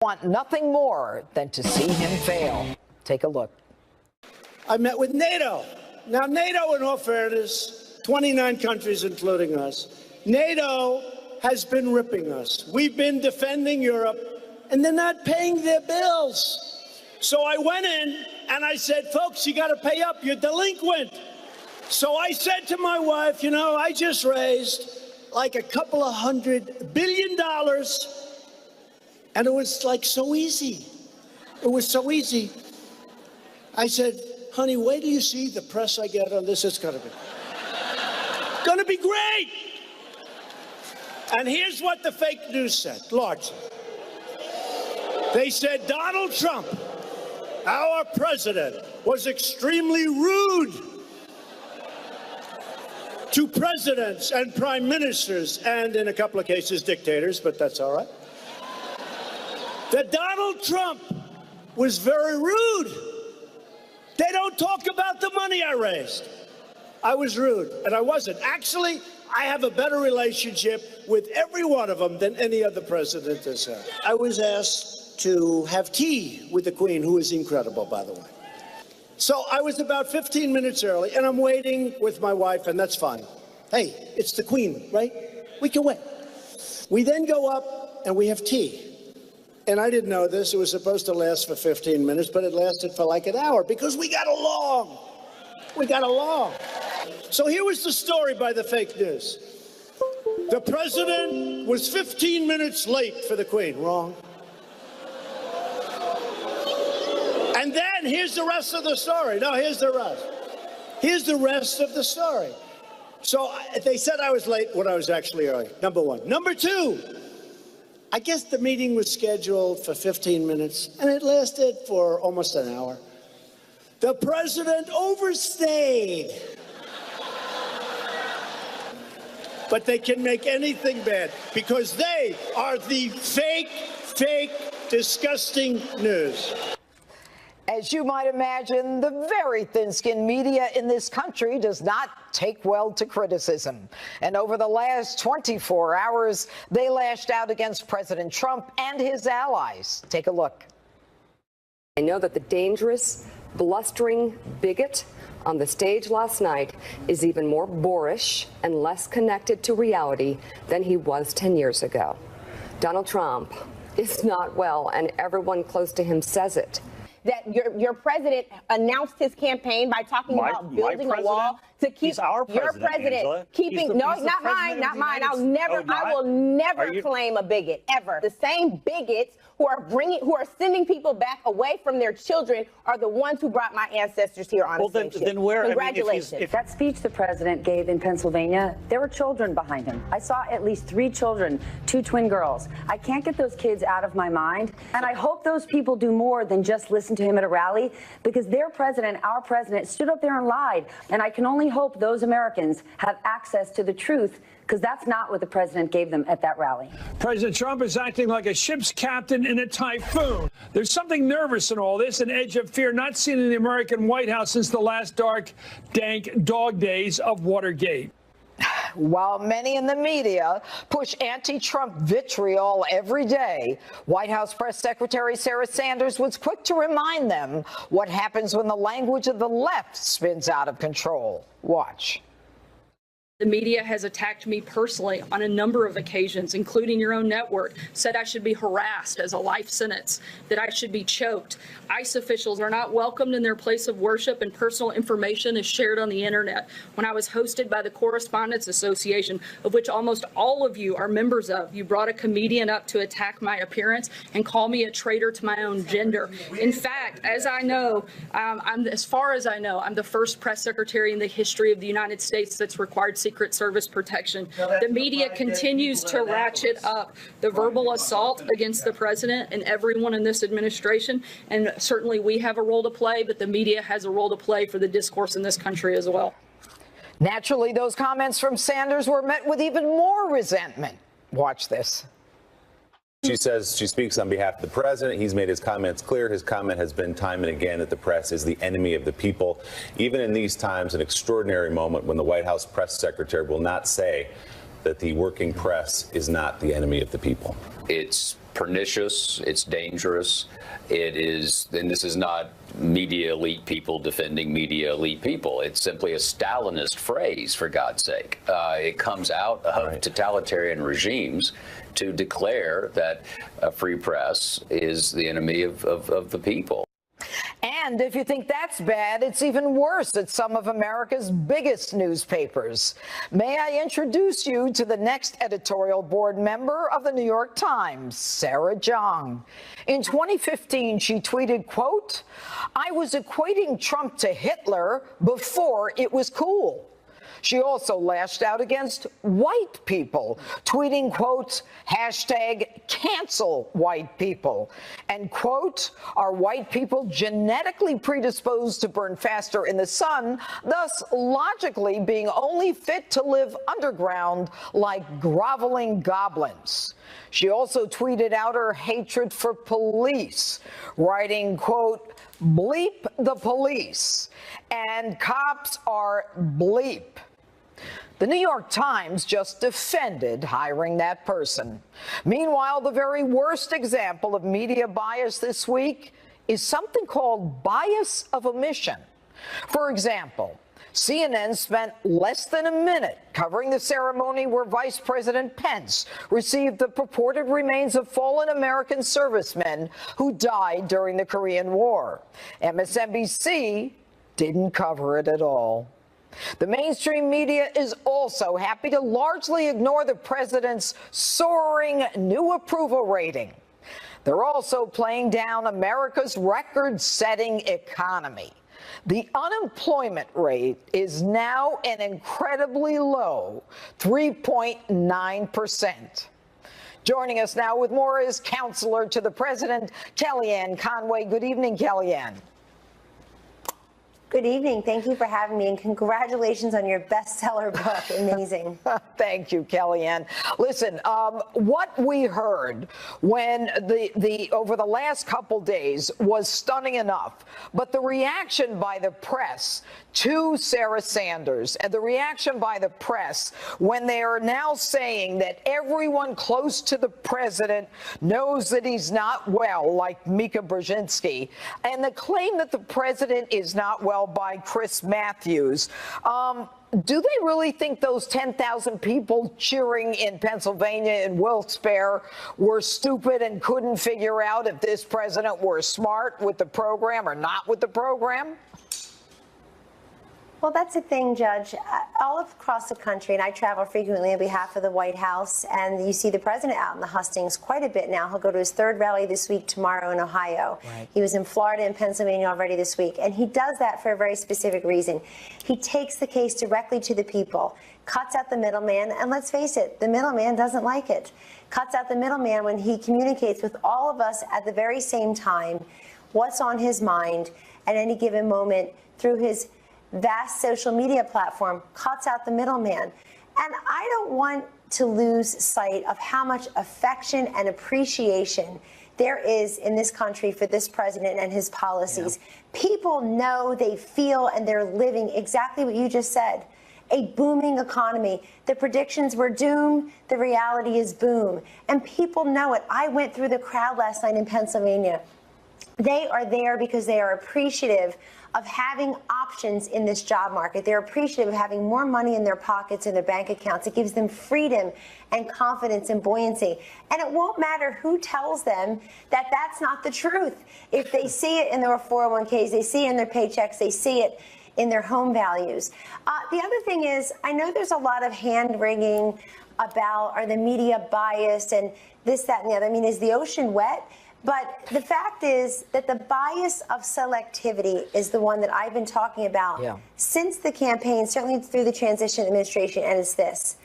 Want nothing more than to see him fail. Take a look. I met with NATO. Now, NATO, in all fairness, 29 countries, including us, NATO has been ripping us. We've been defending Europe, and they're not paying their bills. So I went in and I said, folks, you got to pay up. You're delinquent. So I said to my wife, you know, I just raised like a couple of $100 billion. And it was like so easy. It was so easy. I said, honey, wait till you see the press I get on this. It's gonna be great. And here's what the fake news said, largely. They said Donald Trump, our president, was extremely rude to presidents and prime ministers, and in a couple of cases, dictators, but that's all right. That Donald Trump was very rude. They don't talk about the money I raised. I was rude, and I wasn't. Actually, I have a better relationship with every one of them than any other president has had. I was asked to have tea with the Queen, who is incredible, by the way. So I was about 15 minutes early, and I'm waiting with my wife, and that's fine. Hey, it's the Queen, right? We can wait. We then go up, and we have tea. And I didn't know this. It was supposed to last for 15 minutes, but it lasted for like an hour because we got along. We got along. So here was the story by the fake news. The president was 15 minutes late for the Queen. Wrong. And then here's the rest of the story. No, here's the rest. Here's the rest of the story. So they said I was late when I was actually early, number one. Number two, I guess the meeting was scheduled for 15 minutes, and it lasted for almost an hour. The president overstayed. But they can make anything bad because they are the fake, disgusting news. As you might imagine, the very thin-skinned media in this country does not take well to criticism. And over the last 24 hours, they lashed out against President Trump and his allies. Take a look. I know that the dangerous, blustering bigot on the stage last night is even more boorish and less connected to reality than he was 10 years ago. Donald Trump is not well, and everyone close to him says it. That your president announced his campaign by talking about building a wall to keep your president Angela. Keeping not mine. I will never claim a bigot ever. The same bigots who are sending people back away from their children are the ones who brought my ancestors here on the same ship. Then where? Congratulations. I mean, that speech the president gave in Pennsylvania, there were children behind him. I saw at least 3 children, 2 twin girls. I can't get those kids out of my mind, and I hope those people do more than just listen to him at a rally, because their president, our president, stood up there and lied, and I can only hope those Americans have access to the truth, because that's not what the president gave them at that rally. President Trump is acting like a ship's captain in a typhoon. There's something nervous in all this, an edge of fear not seen in the American White House since the last dark, dank dog days of Watergate. While many in the media push anti-Trump vitriol every day, White House Press Secretary Sarah Sanders was quick to remind them what happens when the language of the left spins out of control. Watch. The media has attacked me personally on a number of occasions, including your own network, said I should be harassed as a life sentence, that I should be choked. ICE officials are not welcomed in their place of worship, and personal information is shared on the internet. When I was hosted by the Correspondents Association, of which almost all of you are members of, you brought a comedian up to attack my appearance and call me a traitor to my own gender. In fact, as I know, as far as I know, I'm the first press secretary in the history of the United States that's required Secret Service protection. The media continues to ratchet up the verbal assault against the president and everyone in this administration, and certainly we have a role to play, but the media has a role to play for the discourse in this country as well. Naturally, those comments from Sanders were met with even more resentment. Watch this. She says she speaks on behalf of the president. He's made his comments clear. His comment has been time and again that the press is the enemy of the people. Even in these times, an extraordinary moment when the White House press secretary will not say that the working press is not the enemy of the people. It's pernicious, it's dangerous, it is, and this is not media elite people defending media elite people. It's simply a Stalinist phrase, for God's sake. It comes out of totalitarian regimes to declare that a free press is the enemy of the people. And if you think that's bad, it's even worse at some of America's biggest newspapers. May I introduce you to the next editorial board member of the New York Times, Sarah Jeong. In 2015, she tweeted, quote, "I was equating Trump to Hitler before it was cool." She also lashed out against white people, tweeting, quote, hashtag cancel white people, and, quote, "Are white people genetically predisposed to burn faster in the sun, thus logically being only fit to live underground like groveling goblins?" She also tweeted out her hatred for police, writing, quote, "Bleep the police, and cops are bleep." The New York Times just defended hiring that person. Meanwhile, the very worst example of media bias this week is something called bias of omission. For example, CNN spent less than a minute covering the ceremony where Vice President Pence received the purported remains of fallen American servicemen who died during the Korean War. MSNBC didn't cover it at all. The mainstream media is also happy to largely ignore the president's soaring new approval rating. They're also playing down America's record-setting economy. The unemployment rate is now an incredibly low 3.9%. Joining us now with more is counselor to the president, Kellyanne Conway. Good evening, Kellyanne. Good evening. Thank you for having me, and congratulations on your bestseller book. Amazing. Thank you, Kellyanne. Listen, what we heard when over the last couple days was stunning enough, but the reaction by the press to Sarah Sanders and the reaction by the press when they are now saying that everyone close to the president knows that he's not well, like Mika Brzezinski, and the claim that the president is not well by Chris Matthews. Do they really think those 10,000 people cheering in Pennsylvania in Wilkes-Barre were stupid and couldn't figure out if this president were smart with the program or not with the program? Well, that's the thing, Judge. All across the country, and I travel frequently on behalf of the White House, and you see the president out in the hustings quite a bit now. He'll go to his third rally this week, tomorrow in Ohio. Right. He was in Florida and Pennsylvania already this week, and he does that for a very specific reason. He takes the case directly to the people, cuts out the middleman, and let's face it, the middleman doesn't like it. Cuts out the middleman when he communicates with all of us at the very same time what's on his mind at any given moment through his vast social media platform, cuts out the middleman. And I don't want to lose sight of how much affection and appreciation there is in this country for this president and his policies. Yeah. People know, they feel, and they're living exactly what you just said. A booming economy. The predictions were doom. The reality is boom. And people know it. I went through the crowd last night in Pennsylvania. They are there because they are appreciative of having options in this job market. They're appreciative of having more money in their pockets and their bank accounts. It gives them freedom and confidence and buoyancy. And it won't matter who tells them that that's not the truth. If they see it in their 401ks, they see it in their paychecks, they see it in their home values. The other thing is, I know there's a lot of hand-wringing about, are the media biased and this, that, and the other. I mean, is the ocean wet? But the fact is that the bias of selectivity is the one that I've been talking about since the campaign, certainly through the transition administration, and it's this.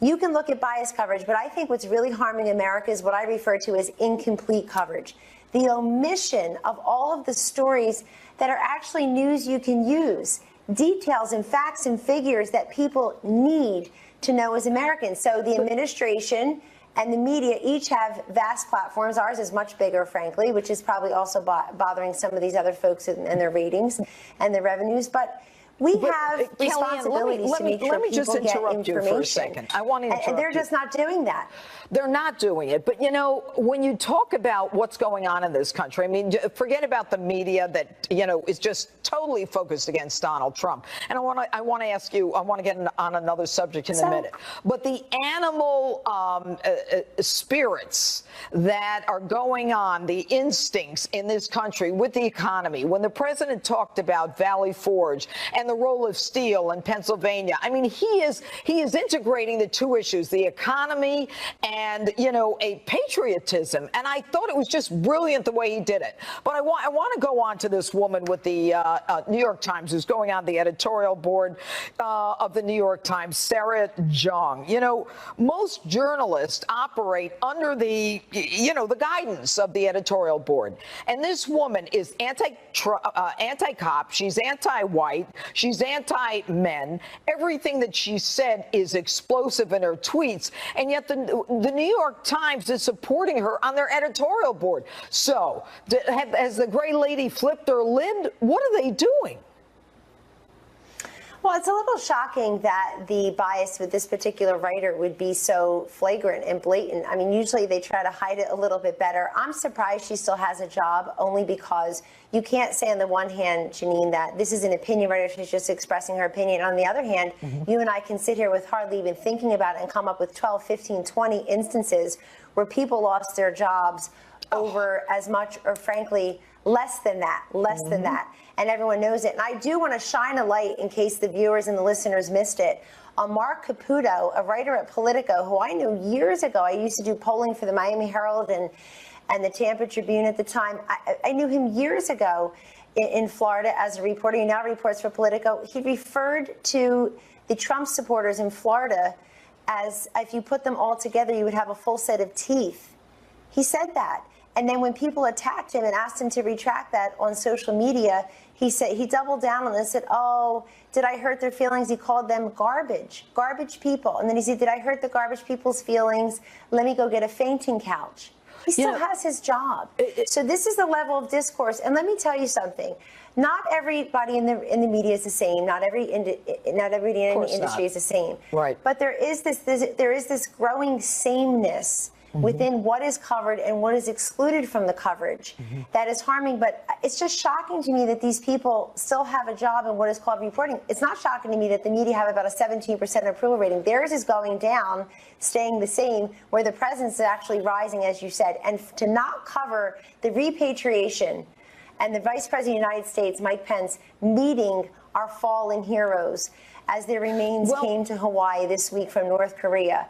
You can look at bias coverage, but I think what's really harming America is what I refer to as incomplete coverage. The omission of all of the stories that are actually news you can use, details and facts and figures that people need to know as Americans. So the administration and the media each have vast platforms. Ours is much bigger, frankly, which is probably also bothering some of these other folks and their ratings and their revenues. But We have responsibilities to make sure let me just people get interrupt you for a second. I want to interrupt and they're just not doing that. They're not doing it. But, you know, when you talk about what's going on in this country, I mean, forget about the media that, you know, is just totally focused against Donald Trump. And I want to ask you, I want to get on another subject in a minute. But the animal spirits that are going on, the instincts in this country with the economy, when the president talked about Valley Forge and the role of steel in Pennsylvania, I mean, he is integrating the two issues, the economy and, you know, a patriotism. And I thought it was just brilliant the way he did it. But I want to go on to this woman with the New York Times who's going on the editorial board of the New York Times, Sarah Jung. You know, most journalists operate under the, you know, the guidance of the editorial board. And this woman is anti-cop. She's anti-white. She's anti-men. Everything that she said is explosive in her tweets. And yet the New York Times is supporting her on their editorial board. So has the gray lady flipped her lid? What are they doing? Well, it's a little shocking that the bias with this particular writer would be so flagrant and blatant. I mean, usually they try to hide it a little bit better. I'm surprised she still has a job, only because you can't say on the one hand, Janine, that this is an opinion writer, she's just expressing her opinion. On the other hand, you and I can sit here with hardly even thinking about it and come up with 12, 15, 20 instances where people lost their jobs over as much, or frankly, less than that. And everyone knows it. And I do want to shine a light, in case the viewers and the listeners missed it, on Mark Caputo, a writer at Politico, who I knew years ago. I used to do polling for the Miami Herald and the Tampa Tribune at the time. I knew him years ago in Florida as a reporter. He now reports for Politico. He referred to the Trump supporters in Florida as, if you put them all together, you would have a full set of teeth. He said that. And then when people attacked him and asked him to retract that on social media, he doubled down on it and said, oh, did I hurt their feelings? He called them garbage people. And then he said, did I hurt the garbage people's feelings? Let me go get a fainting couch. He still has his job. So this is the level of discourse. And let me tell you something. Not everybody in the media is the same. Not everybody in the industry is the same. Right. But there is this growing sameness within what is covered and what is excluded from the coverage that is harming. But it's just shocking to me that these people still have a job in what is called reporting. It's not shocking to me that the media have about a 17% approval rating. Theirs is going down, staying the same, where the president's is actually rising, as you said. And to not cover the repatriation and the Vice President of the United States, Mike Pence, meeting our fallen heroes as their remains came to Hawaii this week from North Korea.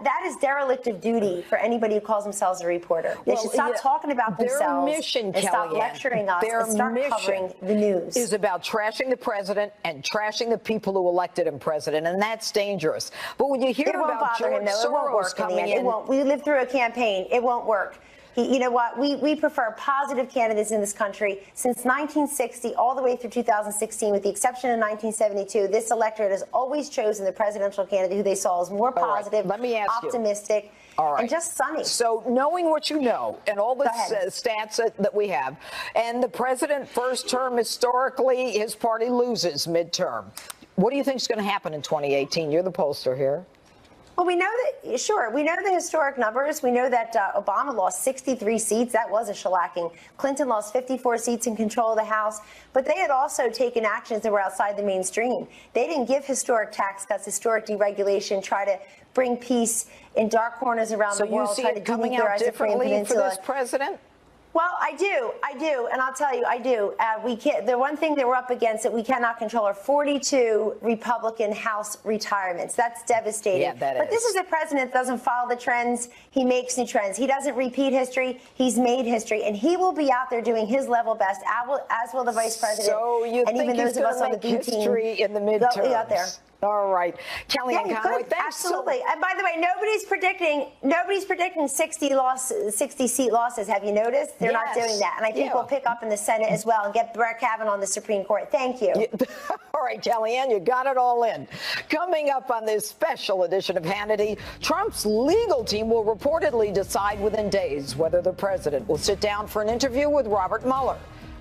That is derelict of duty for anybody who calls themselves a reporter. They should stop talking about themselves and stop lecturing us and start covering the news. Is about trashing the president and trashing the people who elected him president, and that's dangerous. But when you hear about George Soros coming in, we lived through a campaign. It won't work. You know what? We prefer positive candidates in this country. Since 1960, all the way through 2016, with the exception of 1972, this electorate has always chosen the presidential candidate who they saw as more positive, optimistic, and just sunny. So knowing what you know and all the stats that we have, and the president first term, historically, his party loses midterm. What do you think is going to happen in 2018? You're the pollster here. Well, we know that, sure, we know the historic numbers. We know that Obama lost 63 seats. That was a shellacking. Clinton lost 54 seats in control of the House. But they had also taken actions that were outside the mainstream. They didn't give historic tax cuts, historic deregulation, try to bring peace in dark corners around the world. So you see it coming out differently for this president? Well, I do, and I'll tell you, I do. The one thing that we're up against that we cannot control are 42 Republican House retirements. That's devastating. Yeah, that But this is a president that doesn't follow the trends. He makes new trends. He doesn't repeat history. He's made history, and he will be out there doing his level best, as will the vice president. So you and think even he's those of us on the B team. History in the midterms? Out there. All right, Kellyanne Conway, thanks. Absolutely. And by the way, nobody's predicting 60 seat losses. Have you noticed? They're not doing that. And I think we'll pick up in the Senate as well and get Brett Kavanaugh on the Supreme Court. Thank you. All right, Kellyanne, you got it all in. Coming up on this special edition of Hannity, Trump's legal team will reportedly decide within days whether the president will sit down for an interview with Robert Mueller.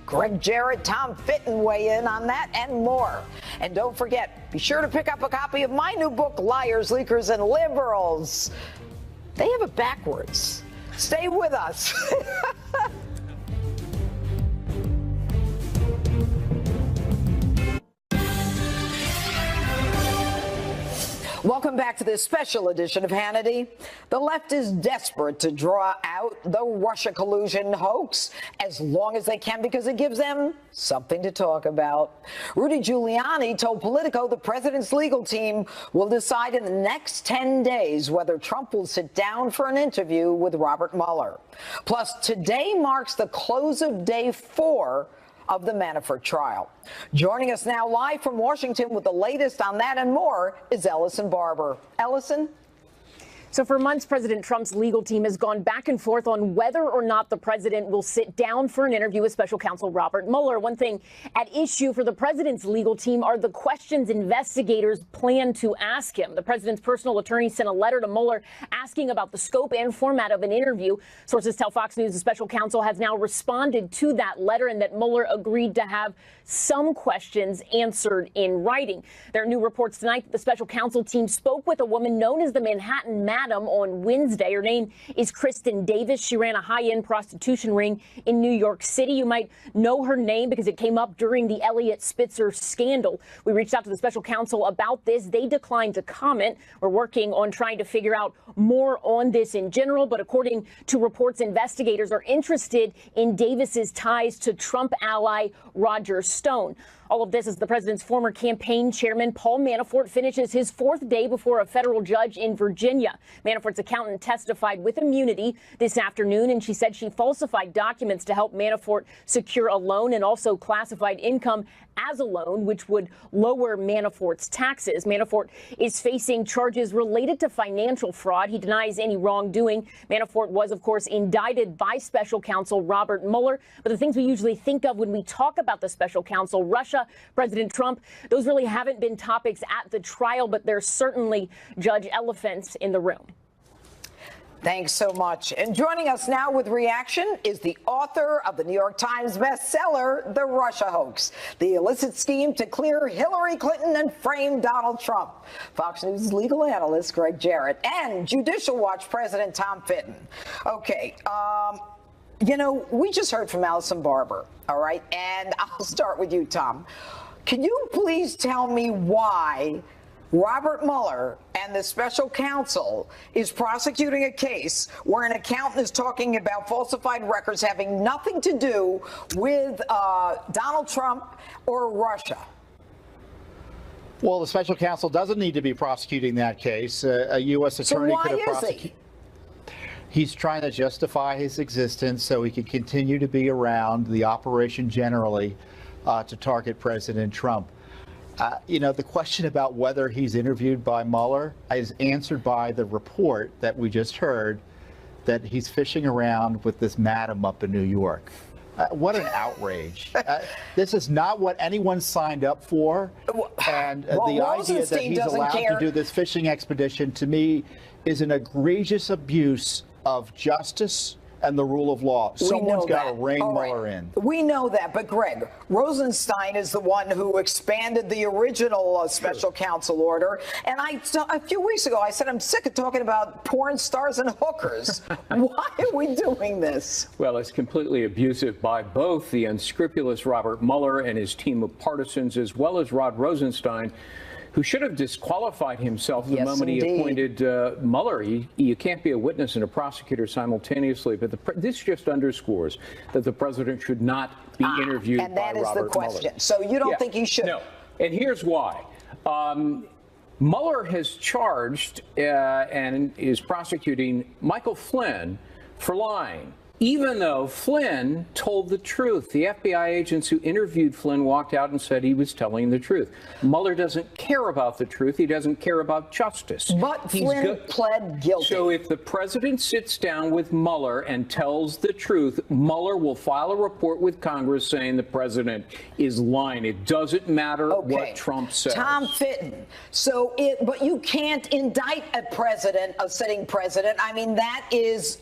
Greg Jarrett, Tom Fitton weigh in on that and more. And don't forget, be sure to pick up a copy of my new book, Liars, Leakers, and Liberals. They have it backwards. Stay with us. Welcome back to this special edition of Hannity. The left is desperate to draw out the Russia collusion hoax as long as they can because it gives them something to talk about. Rudy Giuliani told Politico the president's legal team will decide in the next 10 days whether Trump will sit down for an interview with Robert Mueller. Plus, today marks the close of day 4 of the Manafort trial. Joining us now live from Washington with the latest on that and more is Ellison Barber. Ellison? So for months, President Trump's legal team has gone back and forth on whether or not the president will sit down for an interview with special counsel Robert Mueller. One thing at issue for the president's legal team are the questions investigators plan to ask him. The president's personal attorney sent a letter to Mueller asking about the scope and format of an interview. Sources tell Fox News the special counsel has now responded to that letter and that Mueller agreed to have some questions answered in writing. There are new reports tonight that the special counsel team spoke with a woman known as the Manhattan Madam on Wednesday. Her name is Kristen Davis. She ran a high-end prostitution ring in New York City. You might know her name because it came up during the Elliot Spitzer scandal. We reached out to the special counsel about this. They declined to comment. We're working on trying to figure out more on this in general, but according to reports, investigators are interested in Davis's ties to Trump ally Roger Stone. All of this as the president's former campaign chairman, Paul Manafort, finishes his 4th day before a federal judge in Virginia. Manafort's accountant testified with immunity this afternoon, and she said she falsified documents to help Manafort secure a loan and also classified income as a loan, which would lower Manafort's taxes. Manafort is facing charges related to financial fraud. He denies any wrongdoing. Manafort was, of course, indicted by special counsel Robert Mueller. But the things we usually think of when we talk about the special counsel, Russia, President Trump, those really haven't been topics at the trial, but there's certainly Judge Elephants in the room. Thanks so much. And joining us now with reaction is the author of the New York Times bestseller, The Russia Hoax, the illicit scheme to clear Hillary Clinton and frame Donald Trump. Fox News legal analyst Greg Jarrett and Judicial Watch President Tom Fitton. Okay, you know, we just heard from Ellison Barber, all right? And I'll start with you, Tom. Can you please tell me why Robert Mueller and the special counsel is prosecuting a case where an accountant is talking about falsified records having nothing to do with Donald Trump or Russia? Well, the special counsel doesn't need to be prosecuting that case. A U.S. attorney could have prosecuted. He's trying to justify his existence so he can continue to be around the operation generally to target President Trump. You know, the question about whether he's interviewed by Mueller is answered by the report that we just heard that he's fishing around with this madam up in New York. What an outrage. This is not what anyone signed up for. And the idea that he's allowed to do this fishing expedition, to me, is an egregious abuse of justice and the rule of law. Someone's got to rein Mueller in. We know that, but Greg, Rosenstein is the one who expanded the original special counsel order. And a few weeks ago, I said I'm sick of talking about porn stars and hookers. Why are we doing this? Well, it's completely abusive by both the unscrupulous Robert Mueller and his team of partisans, as well as Rod Rosenstein, who should have disqualified himself the moment he appointed Mueller. You can't be a witness and a prosecutor simultaneously. But this just underscores that the president should not be interviewed by Robert Mueller. And that is the question. So you don't think he should? No. And here's why. Mueller has charged and is prosecuting Michael Flynn for lying, even though Flynn told the truth. The FBI agents who interviewed Flynn walked out and said he was telling the truth. Mueller doesn't care about the truth. He doesn't care about justice. But Flynn pled guilty. So if the president sits down with Mueller and tells the truth, Mueller will file a report with Congress saying the president is lying. It doesn't matter what Trump says. Tom Fitton. But you can't indict a sitting president. I mean, that is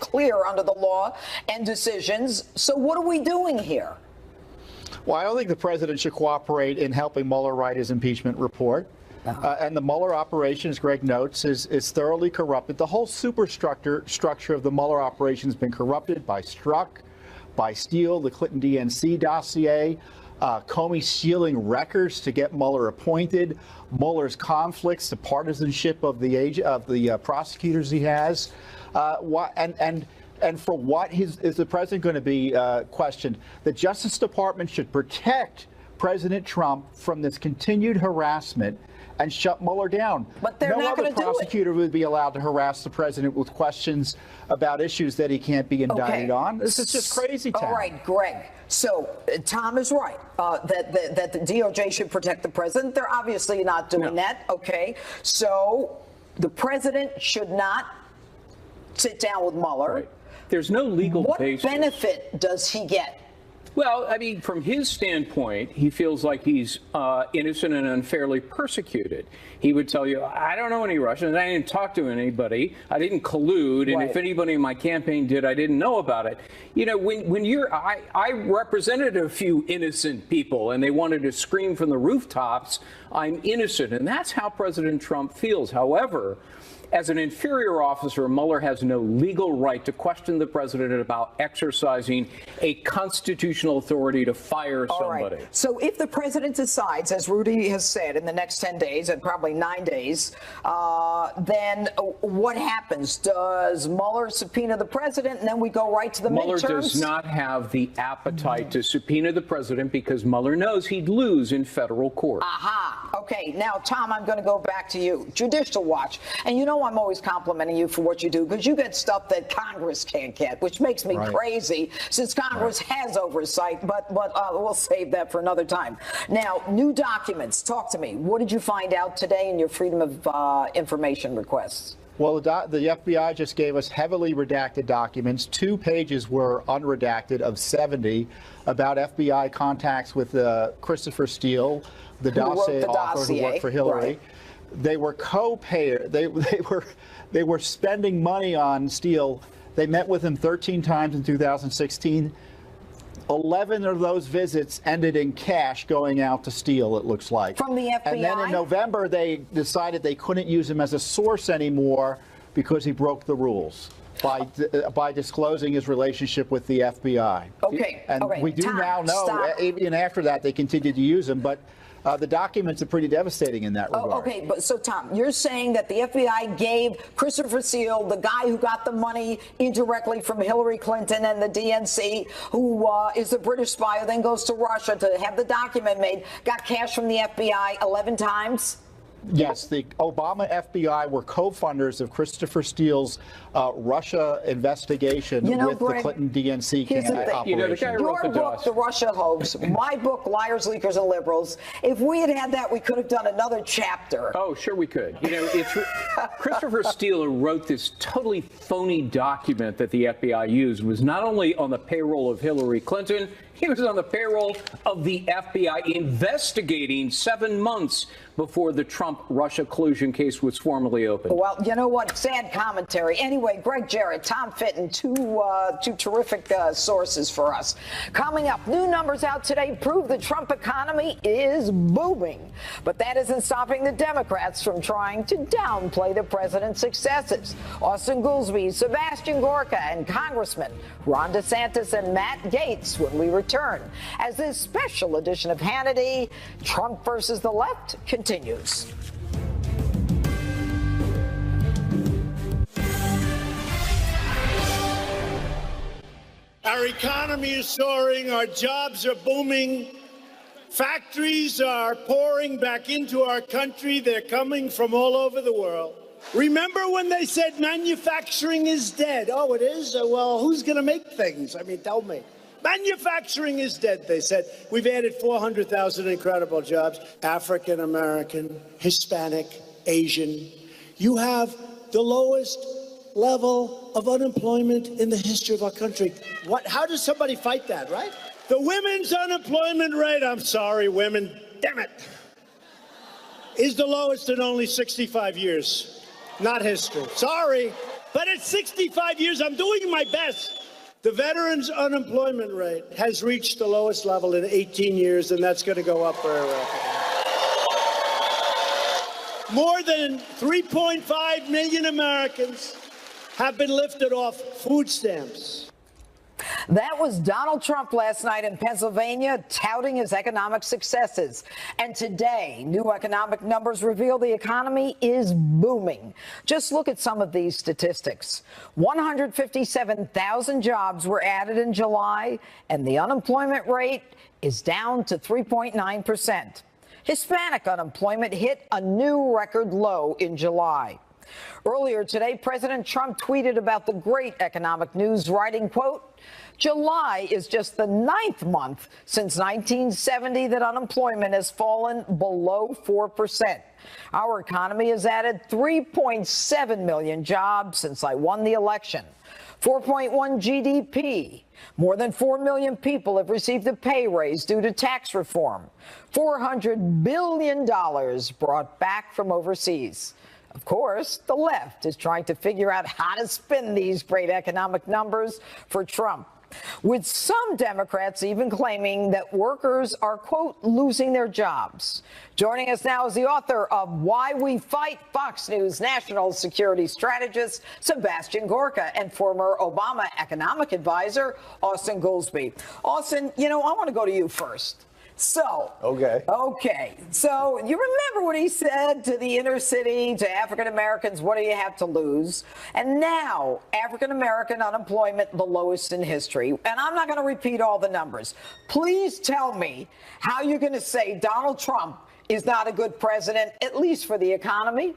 clear under the law and decisions. So what are we doing here? Well, I don't think the president should cooperate in helping Mueller write his impeachment report. And the Mueller operation, as Greg notes, is thoroughly corrupted. The whole superstructure of the Mueller operation has been corrupted by Strzok, by Steele, the Clinton DNC dossier, Comey stealing records to get Mueller appointed, Mueller's conflicts, the partisanship of the prosecutors he has, and for what is the president going to be questioned? The Justice Department should protect President Trump from this continued harassment and shut Mueller down. But they're not going to do it. No other prosecutor would be allowed to harass the president with questions about issues that he can't be indicted on. This is just crazy town. All right, Greg. So Tom is right that the DOJ should protect the president. They're obviously not doing that. Okay. So the president should not sit down with Mueller. Right. There's no legal basis. What benefit does he get? Well, I mean, from his standpoint, he feels like he's innocent and unfairly persecuted. He would tell you, I don't know any Russians. I didn't talk to anybody. I didn't collude. And if anybody in my campaign did, I didn't know about it. You know, when I represented a few innocent people and they wanted to scream from the rooftops, I'm innocent. And that's how President Trump feels. However, as an inferior officer, Mueller has no legal right to question the president about exercising a constitutional authority to fire somebody. All right. So if the president decides, as Rudy has said, in the next 10 days and probably 9 days, then what happens? Does Mueller subpoena the president and then we go right to the Mueller midterms? does not have the appetite to subpoena the president because Mueller knows he'd lose in federal court. Aha. Okay. Now, Tom, I'm going to go back to you. Judicial Watch. And you know I'm always complimenting you for what you do because you get stuff that Congress can't get, which makes me crazy since Congress has oversight. But we'll save that for another time. Now, new documents. Talk to me. What did you find out today in your Freedom of Information requests? Well, the FBI just gave us heavily redacted documents. 2 pages were unredacted of 70 about FBI contacts with Christopher Steele, the dossier author who worked for Hillary. Right. They were co-payer. They were spending money on Steele. They met with him 13 times in 2016. 11 of those visits ended in cash going out to Steele, it looks like. From the FBI? And then in November, they decided they couldn't use him as a source anymore because he broke the rules by disclosing his relationship with the FBI. Okay. And we do now know, even after that, they continued to use him. But the documents are pretty devastating in that regard. Okay, but so Tom, you're saying that the FBI gave Christopher Steele, the guy who got the money indirectly from Hillary Clinton and the DNC, who is a British spy who then goes to Russia to have the document made, got cash from the FBI 11 times? Yes, the Obama FBI were co-funders of Christopher Steele's Russia investigation with the Clinton DNC operation. Your book, The Russia Hoax, my book, Liars, Leakers, and Liberals. If we had had that, we could have done another chapter. Oh, sure we could. You know, it's Christopher Steele, who wrote this totally phony document that the FBI used, was not only on the payroll of Hillary Clinton, he was on the payroll of the FBI investigating 7 months before the Trump-Russia collusion case was formally opened. Well, you know what? Sad commentary. Anyway, Greg Jarrett, Tom Fitton, two terrific sources for us. Coming up, new numbers out today prove the Trump economy is booming. But that isn't stopping the Democrats from trying to downplay the president's successes. Austin Goolsbee, Sebastian Gorka, and Congressman Ron DeSantis and Matt Gaetz when we return. As this special edition of Hannity, Trump versus the left, continues. Our economy is soaring, our jobs are booming, factories are pouring back into our country, they're coming from all over the world. Remember when they said manufacturing is dead? Oh, it is? Well, who's going to make things? I mean, tell me. Manufacturing is dead, they said. We've added 400,000 incredible jobs. African American, Hispanic, Asian. You have the lowest level of unemployment in the history of our country. How does somebody fight that, right? The women's unemployment rate, I'm sorry, women, damn it, is the lowest in only 65 years. Not history. Sorry. But at 65 years, I'm doing my best. The veterans' unemployment rate has reached the lowest level in 18 years, and that's going to go up very rapidly. More than 3.5 million Americans have been lifted off food stamps. That was Donald Trump last night in Pennsylvania touting his economic successes. And today, new economic numbers reveal the economy is booming. Just look at some of these statistics. 157,000 jobs were added in July, and the unemployment rate is down to 3.9%. Hispanic unemployment hit a new record low in July. Earlier today, President Trump tweeted about the great economic news, writing, quote, July is just the 9th month since 1970 that unemployment has fallen below 4%. Our economy has added 3.7 million jobs since I won the election. 4.1 GDP. More than 4 million people have received a pay raise due to tax reform. $400 billion brought back from overseas. Of course, the left is trying to figure out how to spin these great economic numbers for Trump, with some Democrats even claiming that workers are, quote, losing their jobs. Joining us now is the author of Why We Fight, Fox News national security strategist Sebastian Gorka, and former Obama economic advisor Austin Goolsbee. Austin, I want to go to you first. So, okay. So you remember what he said to the inner city, to African Americans, what do you have to lose? And now African American unemployment, the lowest in history. And I'm not going to repeat all the numbers. Please tell me how you're going to say Donald Trump is not a good president, at least for the economy.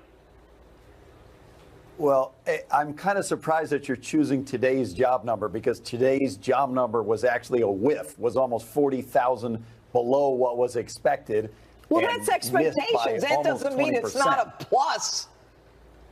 Well, I'm kind of surprised that you're choosing today's job number, because today's job number was actually a whiff, was almost 40,000 below what was expected. Well, that's expectations. That doesn't mean it's not a plus.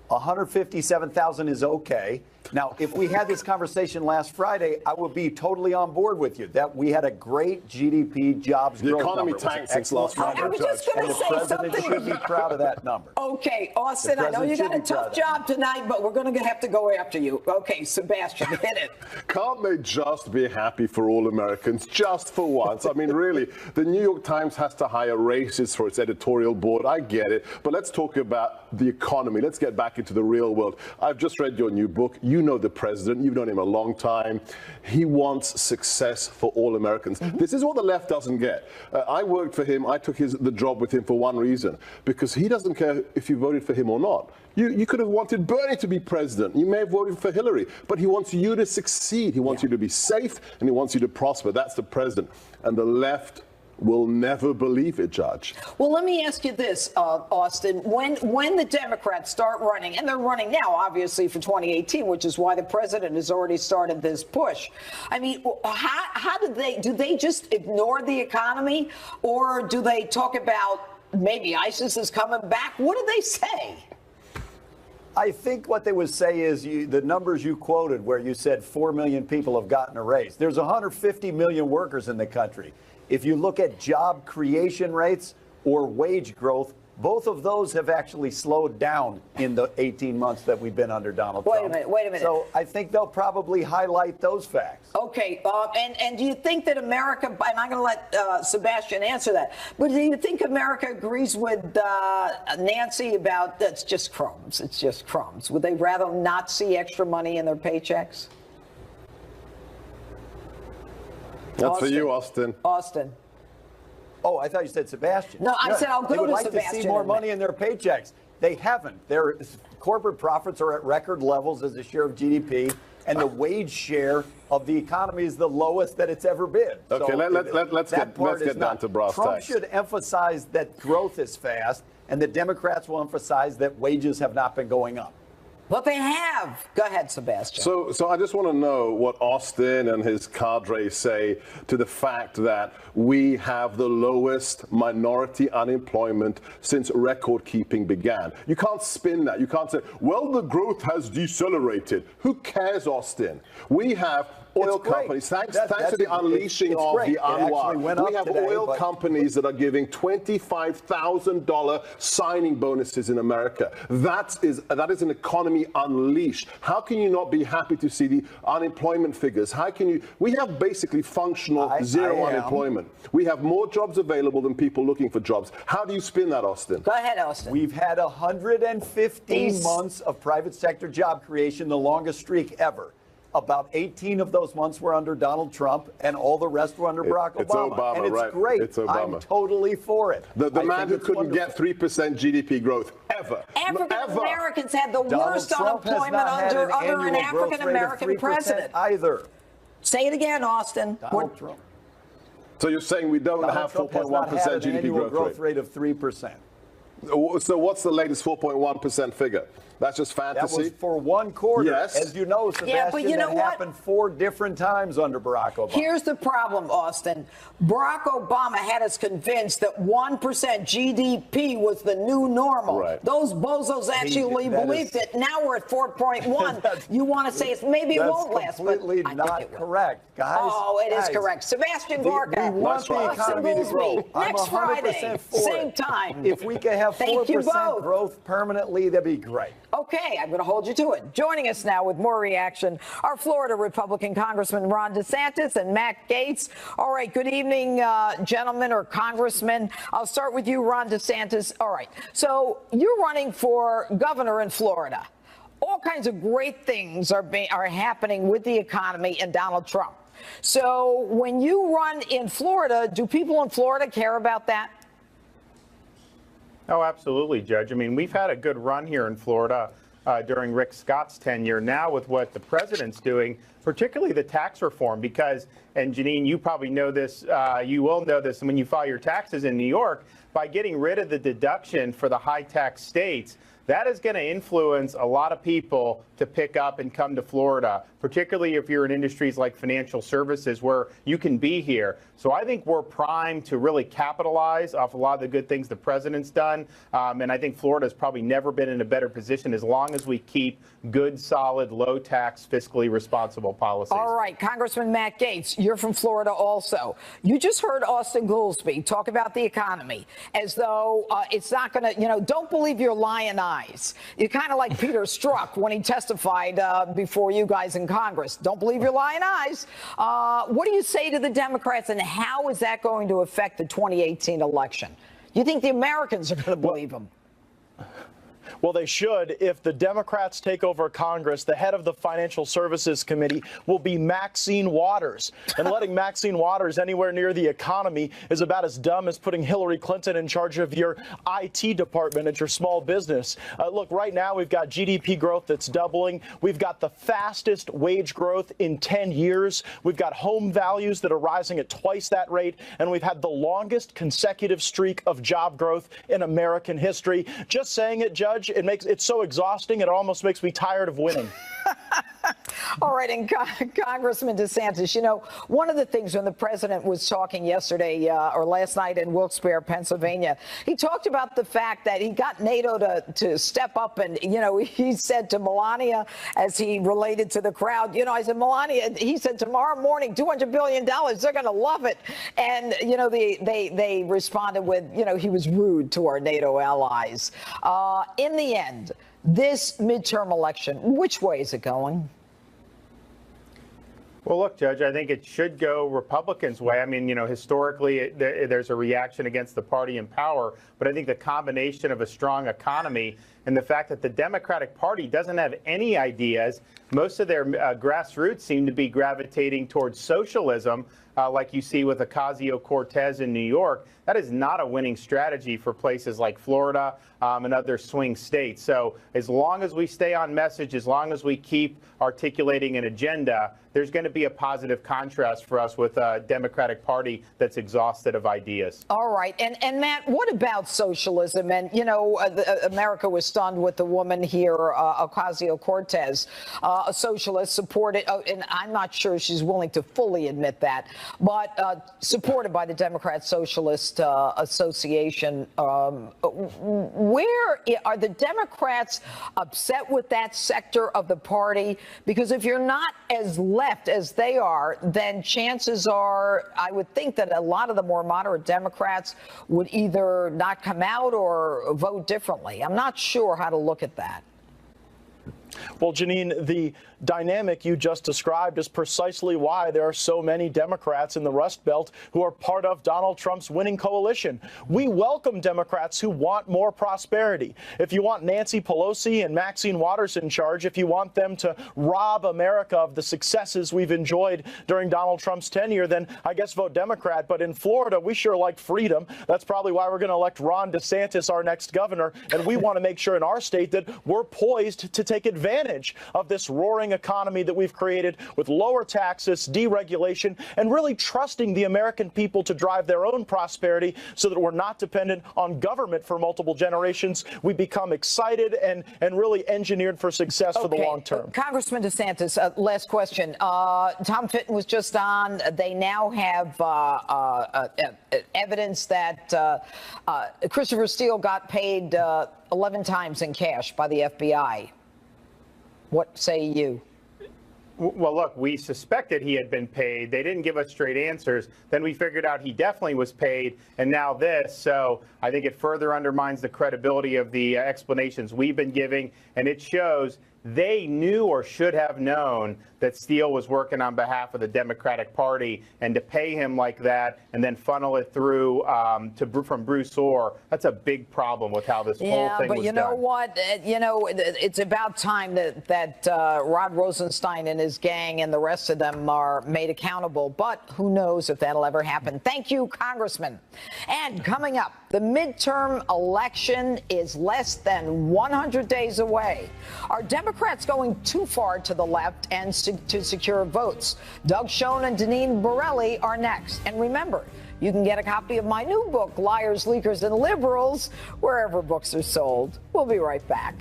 157,000 is okay. Now, if we had this conversation last Friday, I would be totally on board with you that we had a great GDP jobs growth number. The economy tanked since last Friday. I was just going to say something. The president should be proud of that number. Okay, Austin, I know you got a tough job tonight, but we're going to have to go after you. Okay, Sebastian, hit it. Can't they just be happy for all Americans, just for once? I mean, really, the New York Times has to hire racists for its editorial board. I get it. But let's talk about the economy. Let's get back into the real world. I've just read your new book. You know the president. You've known him a long time. He wants success for all Americans. This is what the left doesn't get. I worked for him. I took the job with him for one reason, because he doesn't care if you voted for him or not. You could have wanted Bernie to be president. You may have voted for Hillary, but he wants you to succeed. He wants you to be safe, and he wants you to prosper. That's the president. And the left will never believe it, Judge. Well, let me ask you this, Austin. When the Democrats start running, and they're running now, obviously, for 2018, which is why the president has already started this push. I mean, how do they just ignore the economy, or do they talk about maybe ISIS is coming back? What do they say? I think what they would say is the numbers you quoted, where you said 4 million people have gotten a raise. There's 150 million workers in the country. If you look at job creation rates or wage growth, both of those have actually slowed down in the 18 months that we've been under Donald Trump. Wait a minute. So I think they'll probably highlight those facts. Okay, and do you think that America, and I'm going to let Sebastian answer that, but do you think America agrees with Nancy about that's just crumbs? It's just crumbs. Would they rather not see extra money in their paychecks? That's Austin. For you, Austin. Austin. Oh, I thought you said Sebastian. No, I said I'll go to Sebastian. They would like to see more money in their paychecks. They haven't. Their corporate profits are at record levels as a share of GDP, and the wage share of the economy is the lowest that it's ever been. Okay, so let's get down to brass tacks. Trump should emphasize that growth is fast, and the Democrats will emphasize that wages have not been going up. But they have. Go ahead, Sebastian. So I just want to know what Austin and his cadre say to the fact that we have the lowest minority unemployment since record keeping began. You can't spin that. You can't say, well, the growth has decelerated. Who cares, Austin? We have oil companies. Thanks to the unleashing of the Anwar. We have oil companies that are giving $25,000 signing bonuses in America. That is an economy unleashed. How can you not be happy to see the unemployment figures? How can you? We have basically functional zero unemployment. We have more jobs available than people looking for jobs. How do you spin that, Austin? Go ahead, Austin. We've had 115 months of private sector job creation, the longest streak ever. About 18 of those months were under Donald Trump, and all the rest were under Barack Obama. It's Obama, and it's right? great. It's Obama. I'm totally for it. The man who couldn't get 3% GDP growth ever. African Americans had the worst unemployment under an African American president. Either. Say it again, Austin. Donald Trump. So you're saying we don't have 4.1% GDP growth rate of 3%. So what's the latest 4.1% figure? That's just fantasy? That was for one quarter. Yes. As you know, Sebastian, yeah, but you know that happened 4 different times under Barack Obama. Here's the problem, Austin. Barack Obama had us convinced that 1% GDP was the new normal. Right. Those bozos actually believed it. Now we're at 4.1. You want to say maybe it won't last, but completely not correct, guys. Oh, it is correct. Sebastian Gorka. We want the economy to grow. Next Friday, same time. If we could have 4% growth permanently, that'd be great. Okay, I'm going to hold you to it. Joining us now with more reaction are Florida Republican Congressman Ron DeSantis and Matt Gaetz. All right, good evening, gentlemen or congressmen. I'll start with you, Ron DeSantis. All right, so you're running for governor in Florida. All kinds of great things are happening with the economy and Donald Trump. So when you run in Florida, do people in Florida care about that? Oh, absolutely, Judge. I mean, we've had a good run here in Florida during Rick Scott's tenure. Now with what the president's doing, particularly the tax reform, because, and Janine, you probably know this, you will know this when you file your taxes in New York, by getting rid of the deduction for the high tax states, that is going to influence a lot of people to pick up and come to Florida, particularly if you're in industries like financial services where you can be here. So I think we're primed to really capitalize off a lot of the good things the president's done. And I think Florida's probably never been in a better position as long as we keep good, solid, low tax, fiscally responsible policies. All right, Congressman Matt Gaetz, you're from Florida also. You just heard Austin Goolsbee talk about the economy as though it's not going to, don't believe your lying eyes. You're kind of like Peter Strzok when he testified before you guys in Congress. Don't believe your lying eyes. What do you say to the Democrats, and how is that going to affect the 2018 election? You think the Americans are going to believe them? Well, they should. If the Democrats take over Congress, the head of the Financial Services Committee will be Maxine Waters. And letting Maxine Waters anywhere near the economy is about as dumb as putting Hillary Clinton in charge of your IT department at your small business. Look, right now we've got GDP growth that's doubling. We've got the fastest wage growth in 10 years. We've got home values that are rising at twice that rate. And we've had the longest consecutive streak of job growth in American history. Just saying it, Judge, it's so exhausting, it almost makes me tired of winning. All right, and Congressman DeSantis, one of the things when the president was talking yesterday or last night in Wilkes-Barre, Pennsylvania, he talked about the fact that he got NATO to step up, and, he said to Melania, as he related to the crowd, I said, Melania, he said, tomorrow morning, $200 billion, they're going to love it. And, they responded with, he was rude to our NATO allies. In the end, this midterm election, which way is it going? Well, look, Judge, I think it should go Republicans' way. I mean, historically, there's a reaction against the party in power. But I think the combination of a strong economy and the fact that the Democratic Party doesn't have any ideas, most of their grassroots seem to be gravitating towards socialism, like you see with Ocasio-Cortez in New York. That is not a winning strategy for places like Florida and other swing states. So as long as we stay on message, as long as we keep articulating an agenda, there's going to be a positive contrast for us with a Democratic Party that's exhausted of ideas. All right. And Matt, what about socialism? And, America was stunned with the woman here, Ocasio-Cortez, a socialist, supported, and I'm not sure she's willing to fully admit that, but supported by the Democrat Socialist Association. Where are the Democrats upset with that sector of the party? Because if you're not as left as they are, then chances are, I would think that a lot of the more moderate Democrats would either not come out or vote differently. I'm not sure how to look at that. Well, Janine, the dynamic you just described is precisely why there are so many Democrats in the Rust Belt who are part of Donald Trump's winning coalition. We welcome Democrats who want more prosperity. If you want Nancy Pelosi and Maxine Waters in charge, if you want them to rob America of the successes we've enjoyed during Donald Trump's tenure, then I guess vote Democrat. But in Florida, we sure like freedom. That's probably why we're going to elect Ron DeSantis, our next governor. And we want to make sure in our state that we're poised to take advantage of this roaring economy that we've created with lower taxes, deregulation, and really trusting the American people to drive their own prosperity so that we're not dependent on government for multiple generations. We become excited and really engineered for success for the long term. Congressman DeSantis, last question. Tom Fitton was just on. They now have evidence that Christopher Steele got paid 11 times in cash by the FBI. What say you? Well, look, we suspected he had been paid. They didn't give us straight answers. Then we figured out he definitely was paid, and now this. So I think it further undermines the credibility of the explanations we've been giving, and it shows they knew or should have known that Steele was working on behalf of the Democratic Party, and to pay him like that and then funnel it through from Bruce Orr, that's a big problem with how this whole thing was done. Yeah, but you know what? It's about time that Rod Rosenstein and his gang and the rest of them are made accountable, but who knows if that'll ever happen. Thank you, Congressman. And coming up, the midterm election is less than 100 days away. Are Democrats going too far to the left and to secure votes? Doug Schoen and Deneen Borelli are next. And remember, you can get a copy of my new book, Liars, Leakers, and Liberals, wherever books are sold. We'll be right back.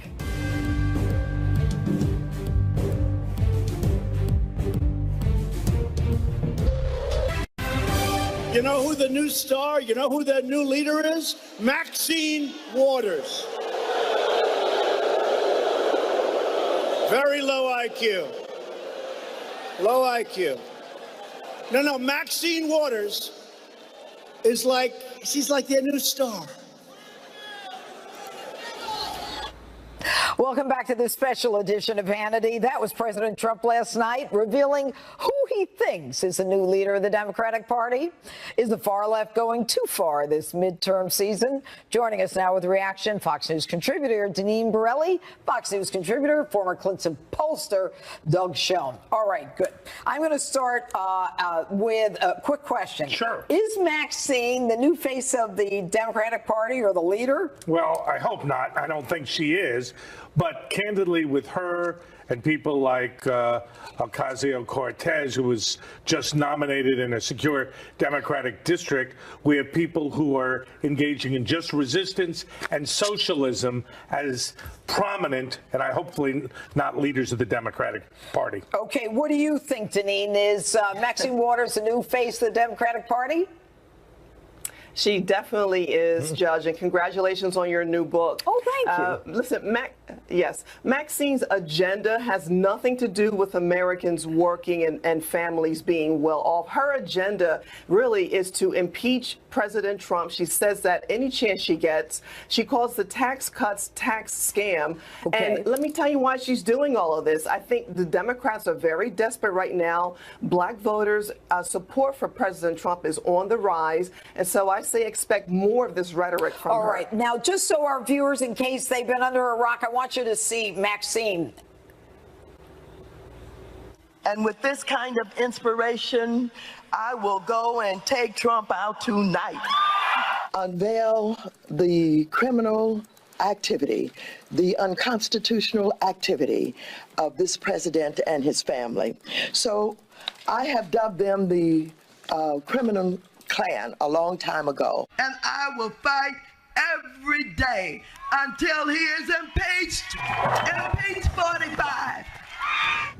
You know who the new star, you know who the new leader is? Maxine Waters. Very low IQ. Low IQ. No, Maxine Waters is she's like their new star. Welcome back to this special edition of Hannity. That was President Trump last night, revealing who he thinks is the new leader of the Democratic Party. Is the far left going too far this midterm season? Joining us now with reaction, Fox News contributor Deneen Borelli, Fox News contributor, former Clinton pollster Doug Schoen. All right, good. I'm going to start with a quick question. Sure. Is Maxine the new face of the Democratic Party or the leader? Well, I hope not. I don't think she is. But candidly, with her and people like Ocasio-Cortez, who was just nominated in a secure Democratic district, we have people who are engaging in just resistance and socialism as prominent, and hopefully not leaders of the Democratic Party. Okay, what do you think, Deneen? Is Maxine Waters the new face of the Democratic Party? She definitely is, Judge, and congratulations on your new book. Oh, thank you. Listen, Maxine's agenda has nothing to do with Americans working and families being well off. Her agenda really is to impeach President Trump. She says that any chance she gets. She calls the tax cuts tax scam. Okay. And let me tell you why she's doing all of this. I think the Democrats are very desperate right now. Black voters' support for President Trump is on the rise. And so I say expect more of this rhetoric from her. All right. Now, just so our viewers, in case they've been under a rock, I want you to see Maxine. And with this kind of inspiration, I will go and take Trump out tonight. Unveil the criminal activity, the unconstitutional activity of this president and his family. So I have dubbed them the criminal Klan a long time ago. And I will fight every day until he is impeached 45.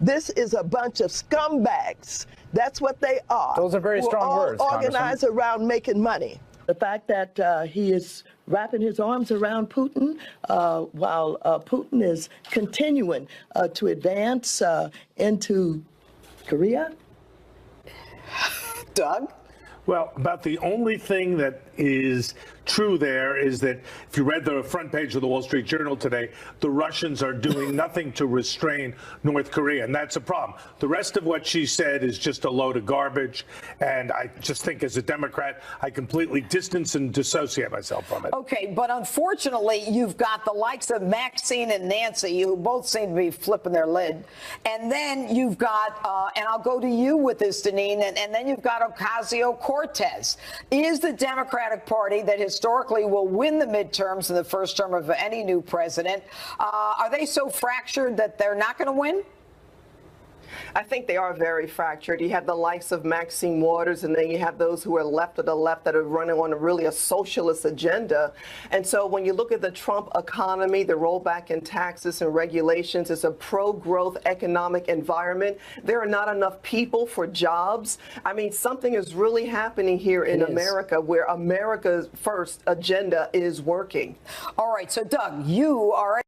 This is a bunch of scumbags. That's what they are. Those are very strong words, organized around making money. The fact that he is wrapping his arms around Putin while Putin is continuing to advance into Korea. Doug? Well, about the only thing that is true there is that if you read the front page of the Wall Street Journal today, the Russians are doing nothing to restrain North Korea, and that's a problem. The rest of what she said is just a load of garbage, and I just think as a Democrat, I completely distance and dissociate myself from it. Okay, but unfortunately, you've got the likes of Maxine and Nancy, who both seem to be flipping their lid, and then you've got, and I'll go to you with this, Deneen, and then you've got Ocasio-Cortez. Is the Democratic Party that historically will win the midterms in the first term of any new president, are they so fractured that they're not going to win? I think they are very fractured. You have the likes of Maxine Waters, and then you have those who are left of the left that are running on a socialist agenda. And so when you look at the Trump economy, the rollback in taxes and regulations, it's a pro-growth economic environment. There are not enough people for jobs. I mean, something is really happening here in America where America's first agenda is working. All right. So, Doug, you are